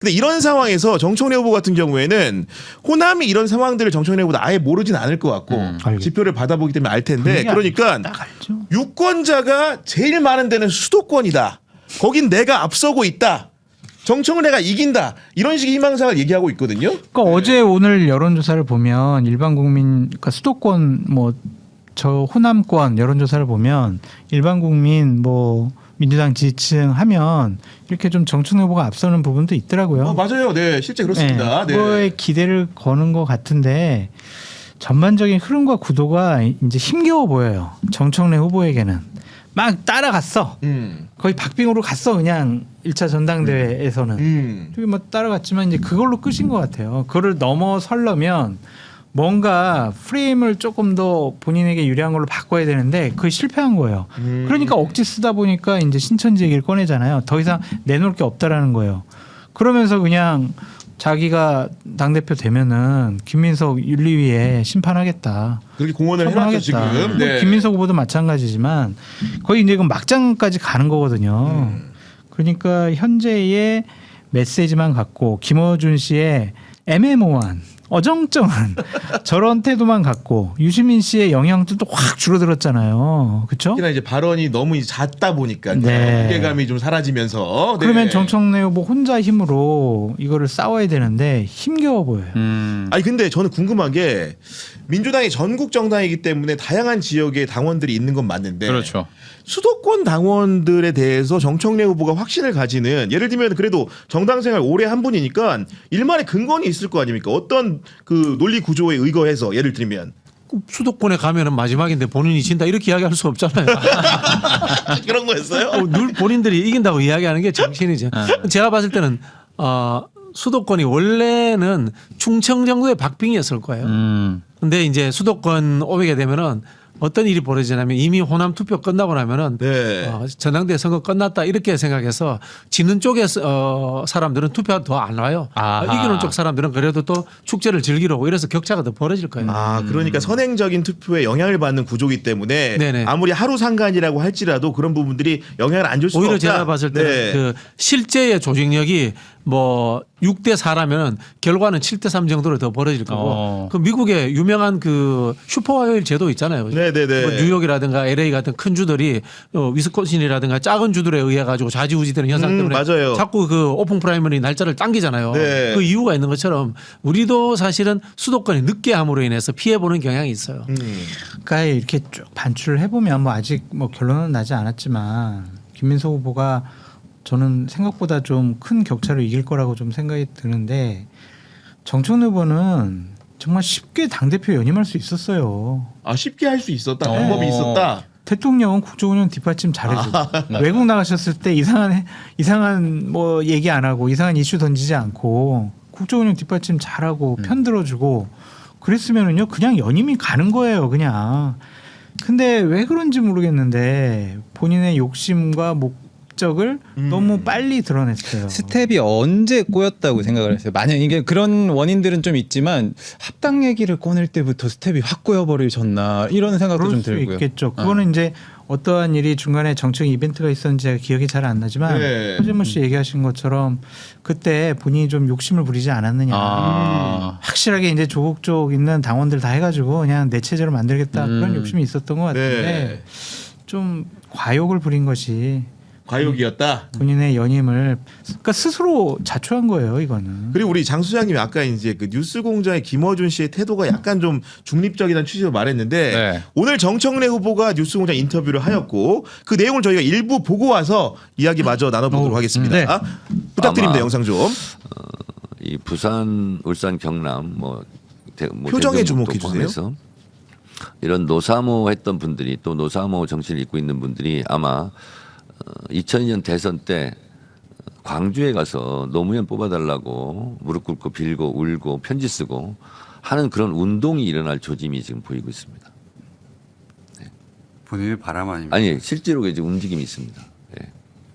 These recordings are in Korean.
근데 이런 상황에서 정청래 후보 같은 경우에는 호남이 이런 상황들을 정청래 후보도 아예 모르진 않을 것 같고 지표를 받아보기 때문에 알 텐데 그러니까 유권자가 제일 많은 데는 수도권이다. 거긴 내가 앞서고 있다. 정청래가 이긴다. 이런 식의 희망사를 얘기하고 있거든요. 그러니까 어제 오늘 여론조사를 보면 일반 국민 그러니까 수도권 뭐 저 호남권 여론조사를 보면 일반 국민 뭐 민주당 지지층 하면 이렇게 좀 정청래 후보가 앞서는 부분도 있더라고요. 맞아요. 네, 실제 그렇습니다. 네. 그거에 기대를 거는 것 같은데 전반적인 흐름과 구도가 이제 힘겨워 보여요. 정청래 후보에게는 막 따라갔어. 거의 박빙으로 갔어. 그냥 1차 전당대회에서는 저기 뭐 따라갔지만 이제 그걸로 끝인 것 같아요. 그거를 넘어서려면 뭔가 프레임을 조금 더 본인에게 유리한 걸로 바꿔야 되는데 그게 실패한 거예요. 그러니까 억지 쓰다 보니까 이제 신천지 얘기를 꺼내잖아요. 더 이상 내놓을 게 없다라는 거예요. 그러면서 그냥 자기가 당대표 되면은 김민석 윤리위에 심판하겠다. 그렇게 공언을 해놨죠 지금. 네. 김민석 후보도 마찬가지지만 거의 이제 그 막장까지 가는 거거든요. 그러니까 현재의 메시지만 갖고 김어준 씨의 애매모호한 어정쩡한 저런 태도만 갖고 유시민 씨의 영향도 확 줄어들었잖아요. 그렇죠? 특히나 이제 발언이 너무 이제 잦다 보니까 네. 무게감이 좀 사라지면서. 네. 그러면 정청래 후보 혼자 힘으로 이거를 싸워야 되는데 힘겨워 보여요. 아니 근데 저는 궁금한 게 민주당이 전국 정당이기 때문에 다양한 지역의 당원들이 있는 건 맞는데 그렇죠. 수도권 당원들에 대해서 정청래 후보가 확신을 가지는 예를 들면 그래도 정당 생활 오래 한 분이니까 일만의 근거는 있을 거 아닙니까? 어떤 그 논리 구조에 의거해서 예를 들면 수도권에 가면은 마지막인데 본인이 진다 이렇게 이야기할 수 없잖아요. 그런 거였어요? 늘 본인들이 이긴다고 이야기하는 게 정신이죠. 제가 봤을 때는 수도권이 원래는 충청 정도의 박빙이었을 거예요. 근데 이제 수도권 오게 되면은 어떤 일이 벌어지냐면 이미 호남 투표 끝나고 나면은 네. 전당대 선거 끝났다 이렇게 생각해서 지는 쪽에 사람들은 투표 더 안 와요. 이기는 쪽 사람들은 그래도 또 축제를 즐기러 오고 이래서 격차가 더 벌어질 거예요. 그러니까 선행적인 투표에 영향을 받는 구조이기 때문에 네네. 아무리 하루 상관이라고 할지라도 그런 부분들이 영향을 안 줄 수가 오히려 없다. 제가 봤을 때는 네. 그 실제의 조직력이 뭐 6대 4라면 결과는 7대 3 정도로 더 벌어질 거고 그 미국의 유명한 그 슈퍼와이어 제도 있잖아요. 네네네. 뭐 뉴욕이라든가 LA 같은 큰 주들이 위스콘신이라든가 작은 주들에 의해 가지고 좌지우지되는 현상 때문에 맞아요. 자꾸 그 오픈 프라이머리 날짜를 당기잖아요. 네. 그 이유가 있는 것처럼 우리도 사실은 수도권이 늦게 함으로 인해서 피해 보는 경향이 있어요. 그러니까 이렇게 쭉 반출을 해보면 뭐 아직 뭐 결론은 나지 않았지만 김민석 후보가 저는 생각보다 좀 큰 격차로 이길 거라고 좀 생각이 드는데 정청래 후보는 정말 쉽게 당대표 연임할 수 있었어요. 쉽게 할 수 있었다. 방법이 있었다. 대통령은 국정운영 뒷받침 잘해주고 외국 나가셨을 때 이상한 뭐 얘기 안 하고 이상한 이슈 던지지 않고 국정운영 뒷받침 잘하고 편 들어주고 그랬으면은요 그냥 연임이 가는 거예요 그냥. 근데 왜 그런지 모르겠는데 본인의 욕심과 목적을 너무 빨리 드러냈어요. 스텝이 언제 꼬였다고 생각을 했어요. 만약 이게 그런 원인들은 좀 있지만 합당 얘기를 꺼낼 때부터 스텝이 확 꼬여버리셨나 이런 생각도 그럴 좀 수 들고요. 있겠죠. 그거는 이제 어떠한 일이 중간에 정책 이벤트가 있었는지 제가 기억이 잘 안 나지만 네. 허재모 씨 얘기하신 것처럼 그때 본인이 좀 욕심을 부리지 않았느냐. 확실하게 이제 조국 쪽 있는 당원들 다 해가지고 그냥 내 체제로 만들겠다 그런 욕심이 있었던 것 같은데 네. 좀 과욕을 부린 것이 과욕이었다. 본인의 연임을 그러니까 스스로 자초한 거예요 이거는. 그리고 우리 장 수장님이 아까 이제 그 뉴스공장의 김어준 씨의 태도가 약간 좀 중립적이라는 취지로 말했는데 네. 오늘 정청래 후보가 뉴스공장 인터뷰를 하였고 그 내용을 저희가 일부 보고 와서 이야기 마저 나눠보도록 하겠습니다. 네. 부탁드립니다. 아마 영상 좀. 이 부산, 울산, 경남 뭐 표정에 대전국도 주목해 주세요. 포함해서 이런 노사모 했던 분들이 또 노사모 정신을 입고 있는 분들이 아마 2002년 대선 때 광주에 가서 노무현 뽑아달라고 무릎 꿇고 빌고 울고 편지 쓰고 하는 그런 운동이 일어날 조짐이 지금 보이고 있습니다. 본인의 바람 아닙니까? 아니 실제로 이제 움직임이 있습니다. 예.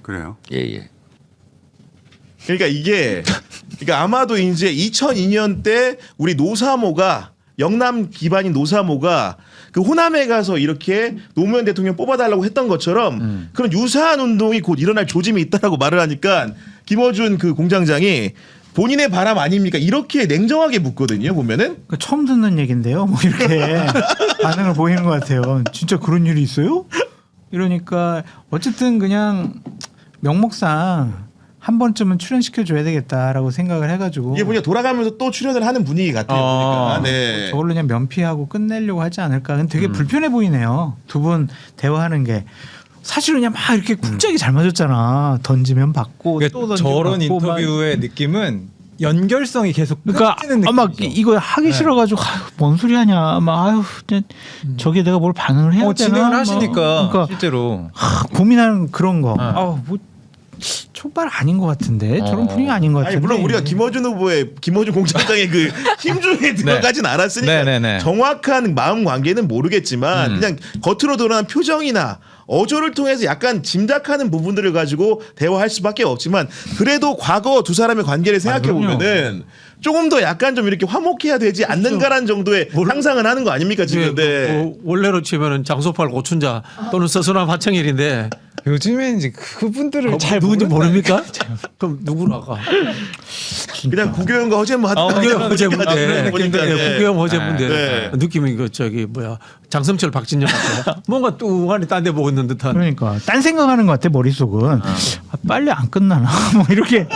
그래요? 예. 그러니까 이게 그러니까 아마도 이제 2002년 때 우리 노사모가 영남 기반인 노사모가 그 호남에 가서 이렇게 노무현 대통령 뽑아달라고 했던 것처럼 그런 유사한 운동이 곧 일어날 조짐이 있다라고 말을 하니까 김어준 그 공장장이 본인의 바람 아닙니까? 이렇게 냉정하게 묻거든요. 보면은 그러니까 처음 듣는 얘긴데요. 뭐 이렇게 반응을 보이는 것 같아요. 진짜 그런 일이 있어요? 이러니까 어쨌든 그냥 명목상 한 번쯤은 출연시켜 줘야 되겠다라고 생각을 해가지고 이게 보니까 돌아가면서 또 출연을 하는 분위기 같아요. 보니까. 네. 저걸로 그냥 면피하고 끝내려고 하지 않을까. 근데 되게 불편해 보이네요. 두 분 대화하는 게. 사실은 그냥 막 이렇게 쿵짝이 잘 맞았잖아. 던지면 받고 그러니까 또 던지면 저런 받고 막. 인터뷰의 느낌은 연결성이 계속 그러니까 끊기는 막 느낌이죠. 이거 하기 싫어가지고 아유, 뭔 소리 하냐. 막 아유 그냥 저게 내가 뭘 반응을 해야 되나. 진행을 막. 하시니까 그러니까 실제로 고민하는 그런 거. 네. 아우 뭐 촉발 아닌 것 같은데 저런 분위기 아닌 것 같은데. 아니 물론 우리가 김어준 후보의 김어준 공장장의 그 힘중에 들어가진 않았으니까 네네네. 정확한 마음 관계는 모르겠지만 그냥 겉으로 드러난 표정이나 어조를 통해서 약간 짐작하는 부분들을 가지고 대화할 수밖에 없지만 그래도 과거 두 사람의 관계를 생각해 보면은 조금 더 약간 좀 이렇게 화목해야 되지 않는가라는 정도의 상상은 하는 거 아닙니까 지금? 네. 뭐 원래로 치면은 장소팔 고춘자 또는 서수남 하청일인데 요즘엔 이제 그분들을 잘 누군지 모른다니까. 모릅니까? 그럼 누구라가? 그냥 구교영과 허재무 하다 구경 허재문데 그런 느낌인데. 네. 구경 허재문데 네. 느낌이 그 저기 뭐야 장성철 박진영 같아. 뭔가 뚱하니 딴 데 보고 있는 듯한. 그러니까 딴 생각하는 것 같아 머릿속은. 아, 빨리 안 끝나나 뭐 이렇게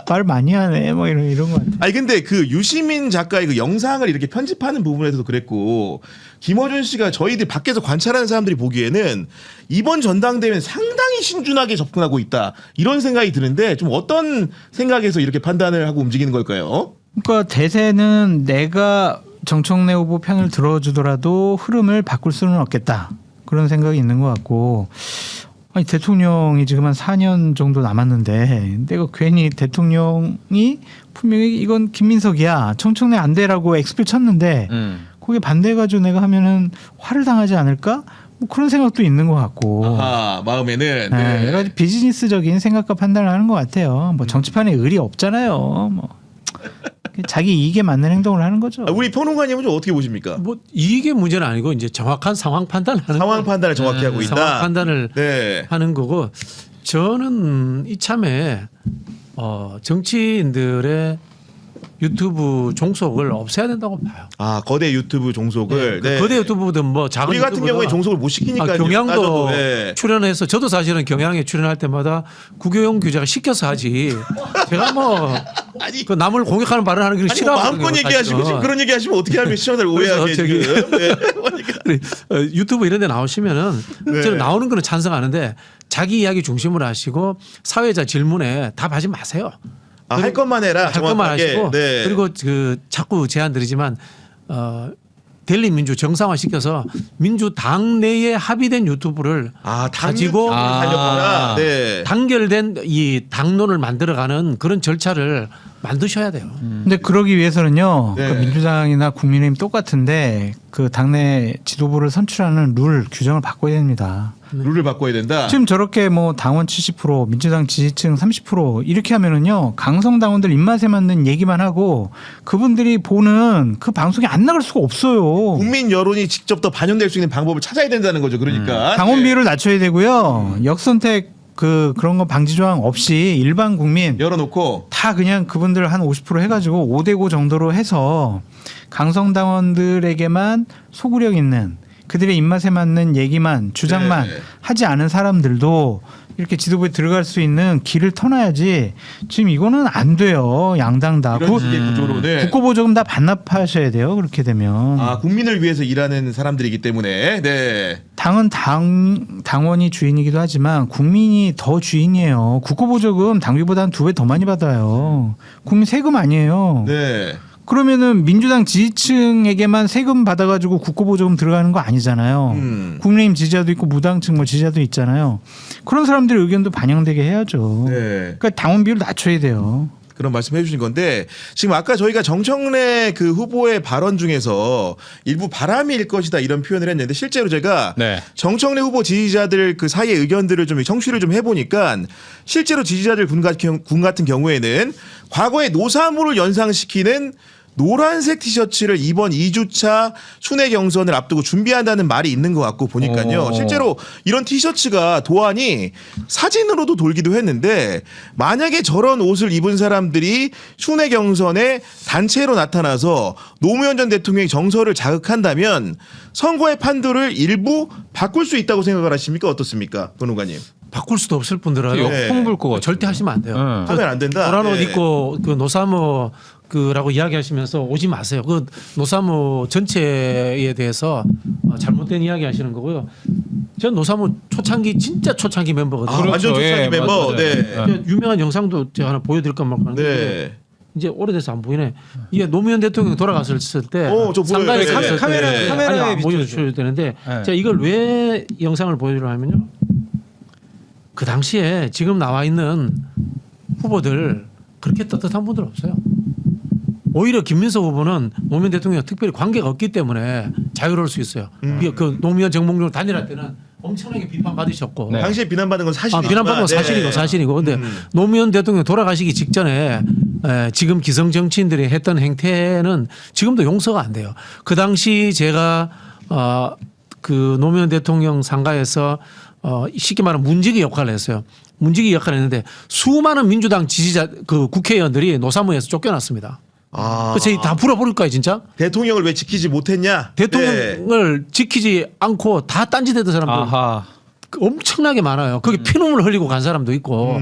말 많이 하네 뭐 이런 거 같아. 아니 근데 그 유시민 작가의 그 영상을 이렇게 편집하는 부분에서도 그랬고 김어준 씨가 저희들 밖에서 관찰하는 사람들이 보기에는 이번 전당대회는 상당히 신중하게 접근하고 있다 이런 생각이 드는데 좀 어떤 생각에서 이렇게 판단을 하고 움직이는 걸까요? 그러니까 대세는 내가 정청래 후보 편을 들어주더라도 흐름을 바꿀 수는 없겠다 그런 생각이 있는 것 같고. 아니 대통령이 지금 한 4년 정도 남았는데 내가 괜히 대통령이 분명히 이건 김민석이야 청청래 안 돼라고 엑스필 쳤는데 거기에 반대해가지고 내가 하면은 화를 당하지 않을까 뭐 그런 생각도 있는 것 같고. 아하, 마음에는 네, 여러 가지 비즈니스적인 생각과 판단을 하는 것 같아요. 뭐 정치판에 의리 없잖아요. 뭐 자기 이익에 맞는 행동을 하는 거죠. 우리 평론가님은 좀 어떻게 보십니까? 뭐 이게 문제는 아니고 이제 정확한 상황 판단을 하는 상황 판단을 정확히 하고 있다. 상황 판단을 네. 하는 거고 저는 이참에 정치인들의 유튜브 종속을 없애야 된다고 봐요. 아 거대 유튜브 종속을 네. 거대 유튜브든 뭐 작은 우리 같은 유튜브든 경우에 종속을 못 시키니까 경향도 네. 출연해서 저도 사실은 경향에 출연할 때마다 구교용 규제가 시켜서 하지 제가 뭐 아니, 그 남을 공격하는 발언하는 걸 아니 뭐 싫어하거든요. 마음껏 얘기하시고 사실은. 지금 그런 얘기하시면 어떻게 하면 시청자를 오해하게 저기- 지금. 네. 그러니까. 유튜브 이런 데 나오시면은 네. 저는 나오는 거는 찬성하는데 자기 이야기 중심으로 하시고 사회자 질문에 답하지 마세요. 아, 할 것만 해라. 할 것만 정확하게. 하시고 네. 그리고 그 자꾸 제안 드리지만 델리 민주 정상화 시켜서 민주당 내에 합의된 유튜브를 가지고 달렸구나. 네. 단결된 이 당론을 만들어가는 그런 절차를 만드셔야 돼요. 근데 그러기 위해서는요. 네. 그 민주당이나 국민의힘 똑같은데 그 당내 지도부를 선출하는 룰 규정을 바꿔야 됩니다. 룰을 바꿔야 된다. 지금 저렇게 뭐 당원 70% 민주당 지지층 30% 이렇게 하면은요 강성 당원들 입맛에 맞는 얘기만 하고 그분들이 보는 그 방송에 안 나갈 수가 없어요. 국민 여론이 직접 더 반영될 수 있는 방법을 찾아야 된다는 거죠. 그러니까 당원 비율을 낮춰야 되고요. 역선택 그런 거 방지 조항 없이 일반 국민 열어놓고 다 그냥 그분들 한 50% 해가지고 5대5 정도로 해서 강성 당원들에게만 소구력 있는 그들의 입맛에 맞는 얘기만 주장만 네. 하지 않은 사람들도 이렇게 지도부에 들어갈 수 있는 길을 터놔야지 지금 이거는 안 돼요. 양당 다. 이런 식의 구조로 네. 국고보조금 다 반납하셔야 돼요. 그렇게 되면. 아 국민을 위해서 일하는 사람들이기 때문에 네. 당은 당원이 주인이기도 하지만 국민이 더 주인이에요. 국고보조금 당비보다 한 2배 더 많이 받아요. 국민 세금 아니에요. 네. 그러면은 민주당 지지층에게만 세금 받아가지고 국고보조금 들어가는 거 아니잖아요. 국민의힘 지지자도 있고 무당층 뭐 지지자도 있잖아요. 그런 사람들의 의견도 반영되게 해야죠. 네. 그러니까 당원 비율 낮춰야 돼요. 그런 말씀해 주신 건데 지금 아까 저희가 정청래 그 후보의 발언 중에서 일부 바람일 것이다 이런 표현을 했는데 실제로 제가 네. 정청래 후보 지지자들 그 사이의 의견들을 좀 청취를 좀 해보니까 실제로 지지자들 군 같은 경우에는 과거의 노사모를 연상시키는 노란색 티셔츠를 이번 2주차 순회 경선을 앞두고 준비한다는 말이 있는 것 같고 보니까요. 실제로 이런 티셔츠가 도안이 사진으로도 돌기도 했는데 만약에 저런 옷을 입은 사람들이 순회 경선에 단체로 나타나서 노무현 전 대통령의 정서를 자극한다면 선거의 판도를 일부 바꿀 수 있다고 생각을 하십니까? 어떻습니까? 변호관님. 바꿀 수도 없을 뿐더러 역풍 불 것 같아요. 절대 하시면 안 돼요. 하면 안 된다. 노란 옷 네. 입고 그 노사모 그라고 이야기하시면서 오지 마세요. 그 노사모 전체에 대해서 잘못된 이야기 하시는 거고요. 전 노사모 초창기 진짜 초창기 멤버거든요. 아, 완전 그렇죠. 초창기 예, 멤버. 맞아요. 네. 유명한 영상도 제가 하나 보여드릴까 말까 하는데 네. 이제 오래돼서 안 보이네. 이게 노무현 대통령 돌아갔을 때 저 보여요. 상가에 네. 갔을 때 카메라에 아니, 비춰주세요. 보여줘야 되는데 네. 제가 이걸 왜 영상을 보여주려면요. 그 당시에 지금 나와 있는 후보들 그렇게 떳떳한 분들 없어요. 오히려 김민석 후보는 노무현 대통령 특별히 관계가 없기 때문에 자유로울 수 있어요. 그 노무현 정몽준 단일화 때는 엄청나게 비판받으셨고 네. 당시에 비난받은 건 사실이지만 비난받은 건 사실이고 사실이고 근데 노무현 대통령 돌아가시기 직전에 지금 기성 정치인들이 했던 행태는 지금도 용서가 안 돼요. 그 당시 제가 그 노무현 대통령 상가에서 쉽게 말하면 문지기 역할을 했어요. 문지기 역할을 했는데 수많은 민주당 지지자 그 국회의원들이 노사모에서 쫓겨났습니다. 그래서 저희 다 풀어버릴 거예요 진짜. 대통령을 왜 지키지 못했냐? 대통령을 지키지 않고 다 딴짓했던 사람들 아하. 엄청나게 많아요. 거기 피눈물 흘리고 간 사람도 있고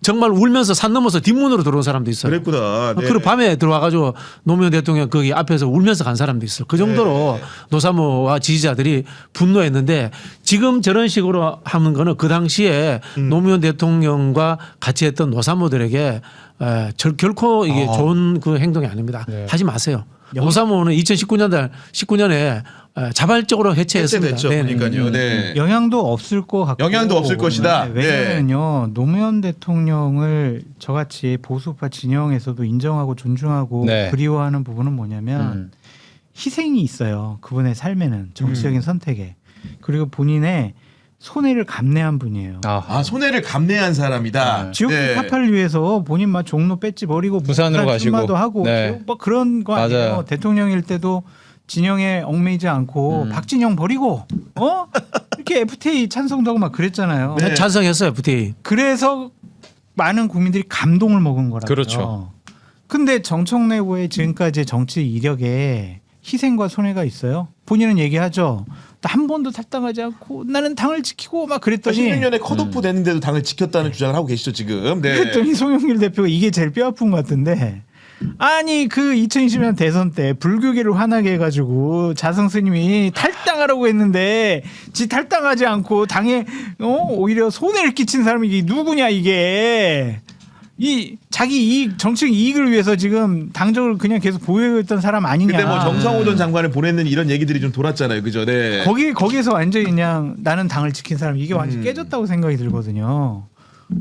정말 울면서 산 넘어서 뒷문으로 들어온 사람도 있어요. 그랬구나. 네. 그리고 밤에 들어와가지고 노무현 대통령 거기 앞에서 울면서 간 사람도 있어요. 그 정도로 노사모와 지지자들이 분노했는데 지금 저런 식으로 하는 거는 그 당시에 노무현 대통령과 같이 했던 노사모들에게 결코 이게 좋은 그 행동이 아닙니다. 하지 마세요. 노사모는 2019년에 자발적으로 해체했습니다. 됐죠. 그러니까요. 네. 영향도 없을 것 같고 영향도 없을 것이다. 네, 왜냐면요 노무현 대통령을 저같이 보수파 진영에서도 인정하고 존중하고 네. 그리워하는 부분은 뭐냐면 희생이 있어요. 그분의 삶에는 정치적인 선택에 그리고 본인의 손해를 감내한 분이에요. 손해를 감내한 사람이다. 지역구 파파를 위해서 본인 막 종로 배지 버리고 부산으로 가시고. 출마도 하고 네. 뭐 그런 거 아니에요. 맞아요. 대통령일 때도 진영에 얽매이지 않고 박진영 버리고 이렇게 FTA 찬성도 하고 막 그랬잖아요. 네. 찬성했어요 FTA. 그래서 많은 국민들이 감동을 먹은 거라고요. 그렇죠. 근데 정청래 후보의 지금까지의 정치 이력에 희생과 손해가 있어요. 본인은 얘기하죠. 나 한 번도 탈당하지 않고 나는 당을 지키고 막 그랬더니 16년에 컷오프 되는데도 당을 지켰다는 주장을 하고 계시죠 지금. 네. 그랬더니 송영길 대표가 이게 제일 뼈아픈 것 같은데 아니 그 2020년 대선 때 불교계를 화나게 해가지고 자성 스님이 탈당하라고 했는데 지 탈당하지 않고 당에 오히려 손해를 끼친 사람이 이게 누구냐 이게 이 자기 이익 정치적 이익을 위해서 지금 당적을 그냥 계속 보유했던 사람 아니냐. 그때 뭐 정상호 전 장관을 보냈는 이런 얘기들이 좀 돌았잖아요, 그죠? 네. 거기에서 완전히 그냥 나는 당을 지킨 사람 이게 완전 깨졌다고 생각이 들거든요.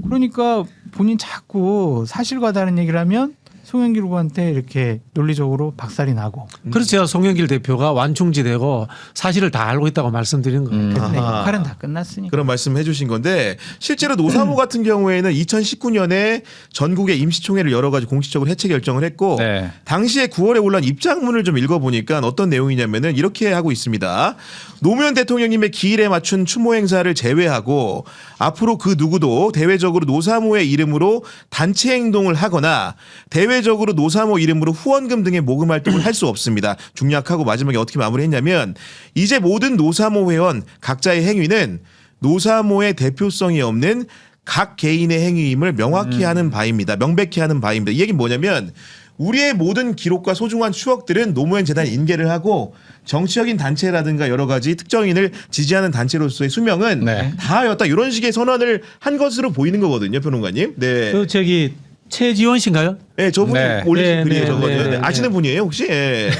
그러니까 본인 자꾸 사실과 다른 얘기를 하면 송영길 후보한테 이렇게 논리적으로 박살이 나고. 그래서 제가 송영길 대표가 완충지되고 사실을 다 알고 있다고 말씀드린 거예요. 근데 아하. 역할은 다 끝났으니까. 그런 말씀 해주신 건데 실제로 노사모 같은 경우에는 2019년에 전국의 임시총회를 여러 가지 공식적으로 해체 결정을 했고 네. 당시에 9월에 올라온 입장문을 좀 읽어보니까 어떤 내용이냐면은 이렇게 하고 있습니다. 노무현 대통령님의 기일에 맞춘 추모 행사를 제외하고 앞으로 그 누구도 대외적으로 노사모의 이름으로 단체 행동을 하거나 대외적으로 노사모 이름으로 후원금 등의 모금 활동을 할 수 없습니다. 중략하고 마지막에 어떻게 마무리했냐면 이제 모든 노사모 회원 각자의 행위는 노사모의 대표성이 없는 각 개인의 행위임을 명확히 하는 바입니다. 명백히 하는 바입니다. 이 얘기는 뭐냐면 우리의 모든 기록과 소중한 추억들은 노무현 재단에 인계를 하고 정치적인 단체라든가 여러 가지 특정인을 지지하는 단체로서의 수명은 네. 다하였다. 이런 식의 선언을 한 것으로 보이는 거거든요, 변호관님. 네. 그 저기 최지원 씨인가요? 네, 저분이 네. 올리신 네, 글이에요, 네, 저거는. 네, 네. 아시는 분이에요, 혹시? 예.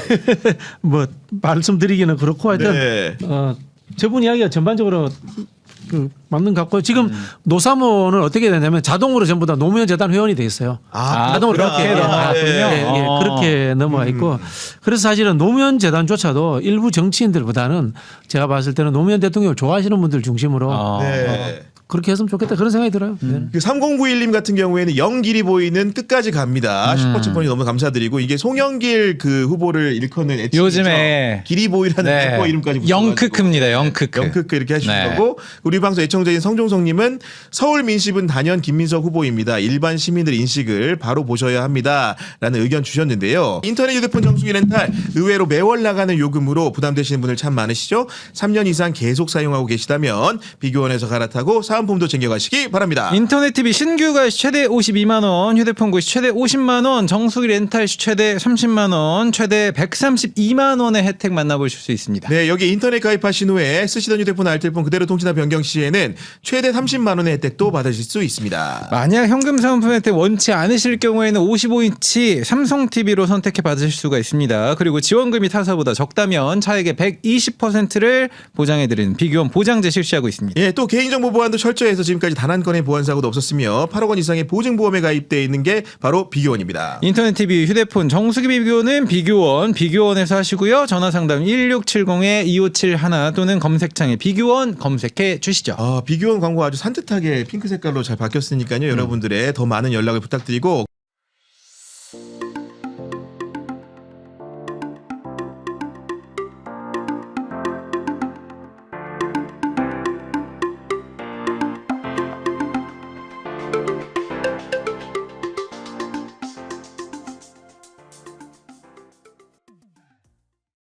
뭐 말씀드리기는 그렇고 하여튼 네. 저분 이야기가 전반적으로 그 맞는 것 같고요. 지금 노사모는 어떻게 되냐면 자동으로 전부 다 노무현 재단 회원이 돼 있어요. 자동으로 그렇구나. 그렇게 네. 그렇게 넘어가 있고 그래서 사실은 노무현 재단조차도 일부 정치인들보다는 제가 봤을 때는 노무현 대통령을 좋아하시는 분들 중심으로 네. 그렇게 했으면 좋겠다 그런 생각이 들어요. 네. 그 3091님 같은 경우에는 영길이 보이는 끝까지 갑니다. 슈퍼챗번이 너무 감사드리고 이게 송영길 그 후보를 일컫는 애칭이죠. 요즘에 길이 보이라는 네. 래퍼 이름까지 붙여가지고. 영크크입니다. 영크크. 영크크 이렇게 하시는 네. 거고 우리 방송 애청자인 성종성님은 서울 민심은 단연 김민석 후보입니다. 일반 시민들 인식을 바로 보셔야 합니다라는 의견 주셨는데요. 인터넷 휴대폰 정수기 렌탈 의외로 매월 나가는 요금으로 부담되시는 분들 참 많으시죠. 3년 이상 계속 사용하고 계시다면 비교원에서 갈아타고 사은품도 챙겨가시기 바랍니다. 인터넷 TV 신규 가입 최대 52만 원, 휴대폰 구입 최대 50만 원, 정수기 렌탈 시 최대 30만 원, 최대 132만 원의 혜택 만나보실 수 있습니다. 네, 여기 인터넷 가입하신 후에 쓰시던 휴대폰, 알뜰폰 그대로 통신사 변경 시에는 최대 30만 원의 혜택도 받으실 수 있습니다. 만약 현금 사은품 혜택 원치 않으실 경우에는 55인치 삼성 TV로 선택해 받으실 수가 있습니다. 그리고 지원금이 타사보다 적다면 차액의 120%를 보장해드리는 비교원 보장제 실시하고 있습니다. 예, 또 개인정보 보안도 철저해서 지금까지 단 한 건의 보안 사고도 없었으며 8억 원 이상의 보증보험에 가입되어 있는 게 바로 비교원입니다. 인터넷 TV, 휴대폰, 정수기 비교는 비교원에서 하시고요. 전화상담 1670-2571 또는 검색창에 비교원 검색해 주시죠. 비교원 광고 아주 산뜻하게 핑크 색깔로 잘 바뀌었으니까요. 여러분들의 더 많은 연락을 부탁드리고